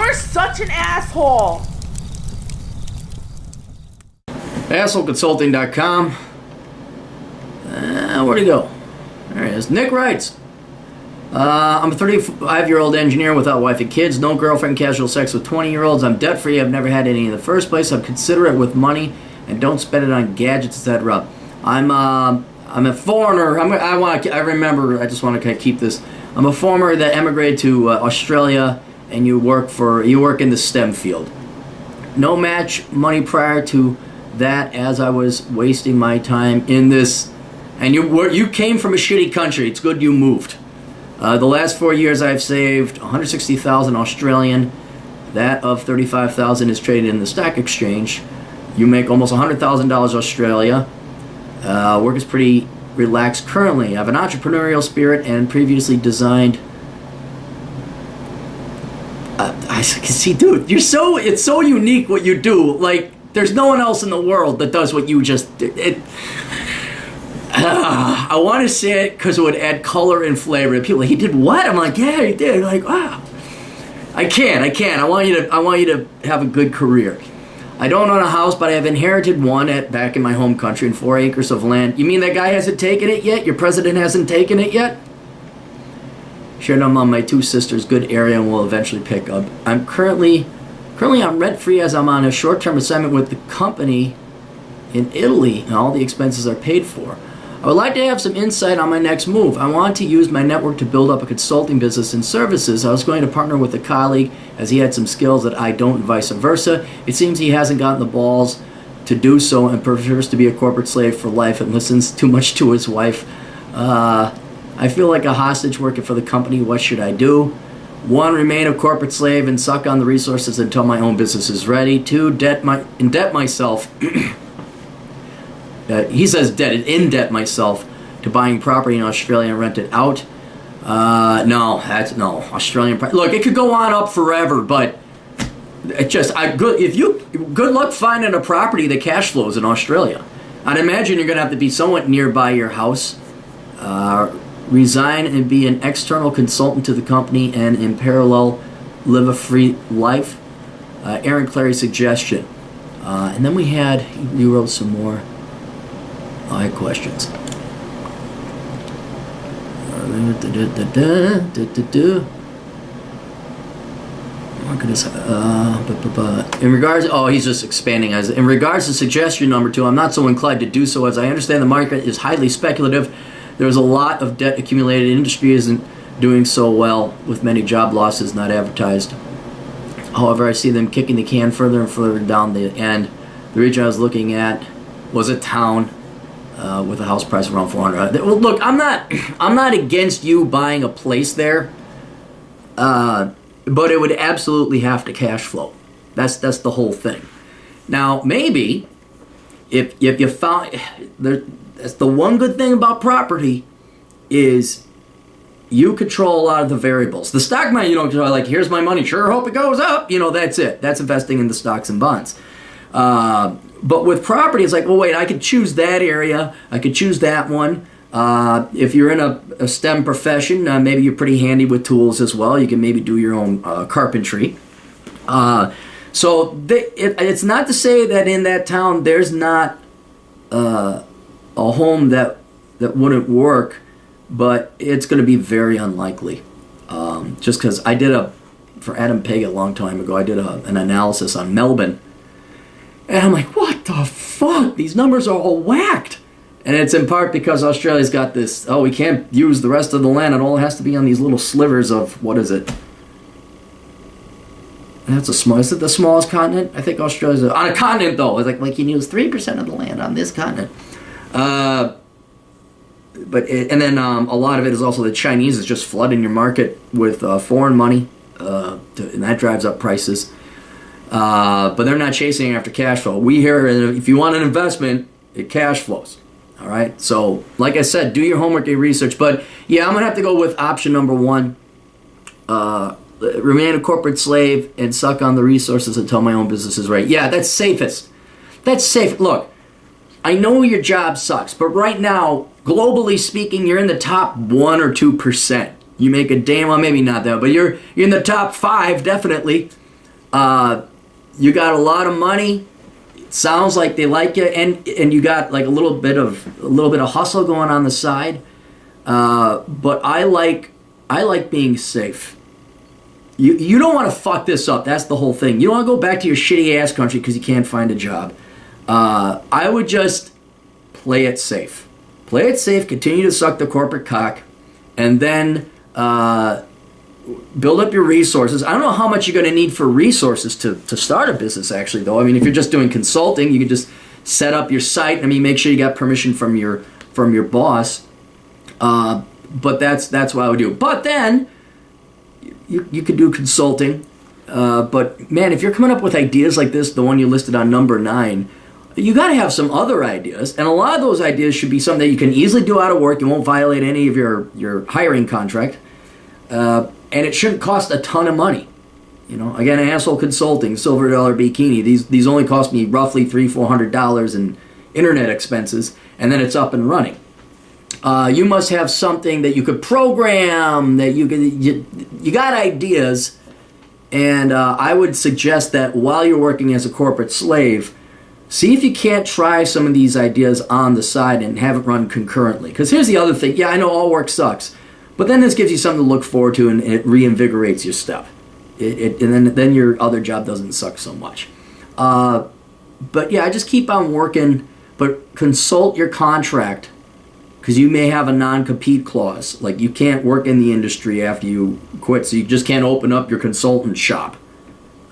are such an asshole. AssholeConsulting.com. Where'd he go? There he is. Nick writes, I'm a 35-year-old engineer without wife and kids, no girlfriend, casual sex with 20-year-olds. I'm debt-free. I've never had any in the first place. I'm considerate with money and don't spend it on gadgets, etc. I'm a foreigner. I remember. I just want to kind of keep this. I'm a foreigner that emigrated to Australia, and you work in the STEM field. No match money prior to that, as I was wasting my time in this. And you came from a shitty country. It's good you moved. The last 4 years I've saved 160,000 Australian. That of 35,000 is traded in the stock exchange. You make almost $100,000 Australia. Work is pretty relaxed currently. I have an entrepreneurial spirit and previously designed. I can see, dude, it's so unique what you do. Like, there's no one else in the world that does what you just did. I want to say it because it would add color and flavor. And people are like, he did what? I'm like, yeah, he did. Like, wow. I can't. I want you to have a good career. I don't own a house, but I have inherited one back in my home country and 4 acres of land. You mean that guy hasn't taken it yet? Your president hasn't taken it yet? Shared among my 2 sisters, good area, and will eventually pick up. I'm currently I'm rent-free as I'm on a short-term assignment with the company in Italy, and all the expenses are paid for. I would like to have some insight on my next move. I want to use my network to build up a consulting business and services. I was going to partner with a colleague as he had some skills that I don't and vice versa. It seems he hasn't gotten the balls to do so and prefers to be a corporate slave for life and listens too much to his wife. I feel like a hostage working for the company. What should I do? 1, remain a corporate slave and suck on the resources until my own business is ready. 2, indebt myself. He says in-debt myself to buying property in Australia and rent it out. No, Australian. Look, it could go on up forever, but good luck finding a property that cash flows in Australia. I'd imagine you're going to have to be somewhat nearby your house. Resign and be an external consultant to the company and in parallel live a free life. Aaron Clary's suggestion. And then you wrote some more. I had questions. In regards, he's just expanding. In regards to suggestion number 2, I'm not so inclined to do so, as I understand the market is highly speculative. There's a lot of debt accumulated. Industry isn't doing so well, with many job losses not advertised. However, I see them kicking the can further and further down the end. The region I was looking at was a town with a house price around 400. Well, look, I'm not against you buying a place there, but it would absolutely have to cash flow. That's the whole thing. Now, maybe if you found that's the one good thing about property is you control a lot of the variables. The stock money, you don't control, like, here's my money, sure hope it goes up. That's it. That's investing in the stocks and bonds. But with property, it's like, well, wait, I could choose that area. I could choose that one. If you're in a STEM profession, maybe you're pretty handy with tools as well. You can maybe do your own carpentry. It's not to say that in that town there's not a home that wouldn't work, but it's going to be very unlikely. Just because I did for Adam Peg a long time ago, I did an analysis on Melbourne. And I'm like, what the fuck? These numbers are all whacked. And it's in part because Australia's got this, we can't use the rest of the land. It all has to be on these little slivers of, what is it? Is it the smallest continent? I think Australia's on a continent, though. It's like you can use 3% of the land on this continent. And then a lot of it is also the Chinese is just flooding your market with foreign money, and that drives up prices. But they're not chasing after cash flow. We here, if you want an investment, it cash flows. All right. So, like I said, do your homework and research. But yeah, I'm gonna have to go with option number 1. Remain a corporate slave and suck on the resources until my own business is ready. Yeah, that's safest. That's safe. Look, I know your job sucks, but right now, globally speaking, you're in the top 1 or 2%. You make a damn, well, maybe not that, but you're in the top 5 definitely. You got a lot of money. It sounds like they like you, and you got like a little bit of hustle going on the side. But I like being safe. You don't want to fuck this up. That's the whole thing. You don't want to go back to your shitty ass country because you can't find a job. I would just play it safe. Play it safe. Continue to suck the corporate cock, and then build up your resources. I don't know how much you're going to need for resources to start a business. Actually, though, I mean, if you're just doing consulting, you can just set up your site. I mean, make sure you got permission from your boss. But that's what I would do. But then you could do consulting. But man, if you're coming up with ideas like this, the one you listed on number 9, you got to have some other ideas. And a lot of those ideas should be something that you can easily do out of work. You won't violate any of your hiring contract. And it shouldn't cost a ton of money. You know, again, asshole consulting, silver dollar bikini. These only cost me roughly $300-400 in internet expenses, and then it's up and running. You must have something that you could program, that you got ideas, and I would suggest that while you're working as a corporate slave, see if you can't try some of these ideas on the side and have it run concurrently. Because here's the other thing. Yeah, I know all work sucks, but then this gives you something to look forward to, and it reinvigorates your stuff. And then your other job doesn't suck so much. But yeah, just keep on working, but consult your contract, because you may have a non-compete clause. Like, you can't work in the industry after you quit, so you just can't open up your consultant shop.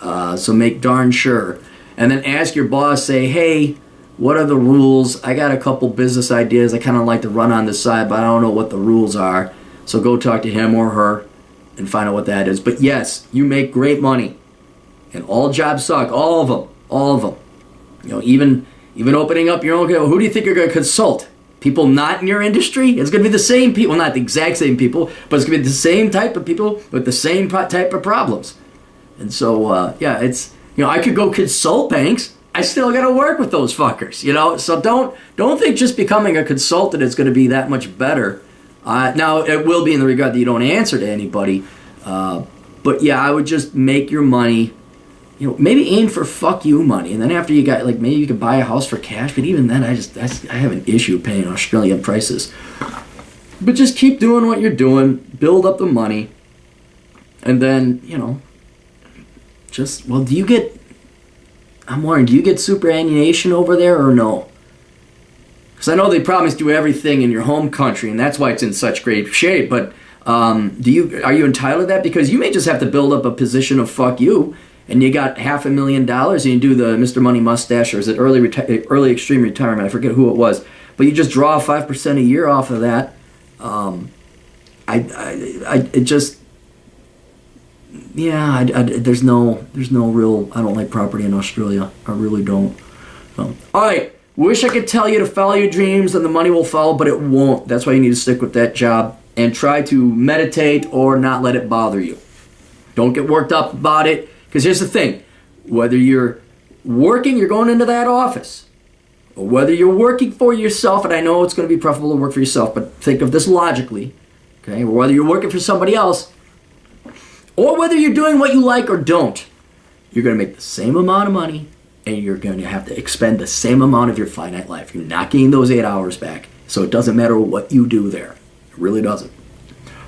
So make darn sure. And then ask your boss, say, hey, what are the rules? I got a couple business ideas I kind of like to run on the side, but I don't know what the rules are. So go talk to him or her and find out what that is. But yes, you make great money. And all jobs suck. All of them. You know, even opening up your own, who do you think you're going to consult? People not in your industry? It's going to be the same people, not the exact same people, but it's going to be the same type of people with the same type of problems. And so, yeah, it's, you know, I could go consult banks. I still got to work with those fuckers, you know? So don't think just becoming a consultant is going to be that much better. Now, it will be in the regard that you don't answer to anybody. But yeah, I would just make your money. You know, maybe aim for fuck you money, and then after you got, like, maybe you could buy a house for cash. But even then, I have an issue paying Australian prices. But just keep doing what you're doing, build up the money, and then, you know, just, well, I'm wondering, do you get superannuation over there or no? Because I know they promised you everything in your home country, and that's why it's in such great shape. But are you entitled to that? Because you may just have to build up a position of fuck you, and you got $500,000, and you do the Mr. Money mustache, or is it early extreme retirement? I forget who it was, but you just draw 5% a year off of that. There's no real. I don't like property in Australia. I really don't. All right. Wish I could tell you to follow your dreams and the money will follow, but it won't. That's why you need to stick with that job and try to meditate or not let it bother you. Don't get worked up about it. Because here's the thing, whether you're working, you're going into that office, or whether you're working for yourself, and I know it's going to be preferable to work for yourself, but think of this logically, okay? Or whether you're working for somebody else, or whether you're doing what you like or don't, you're going to make the same amount of money, and you're going to have to expend the same amount of your finite life. You're not getting those 8 hours back, so it doesn't matter what you do there. It really doesn't.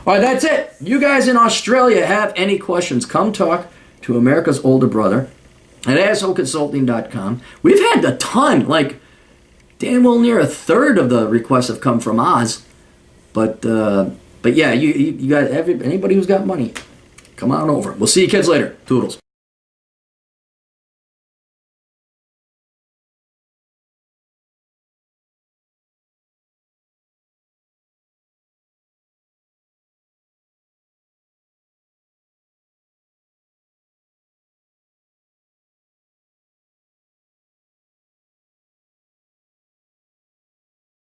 All right, that's it. You guys in Australia have any questions, come talk to America's older brother at assholeconsulting.com. We've had a ton, like damn well near a third of the requests have come from Oz. But yeah, you got anybody who's got money, come on over. We'll see you kids later. Toodles.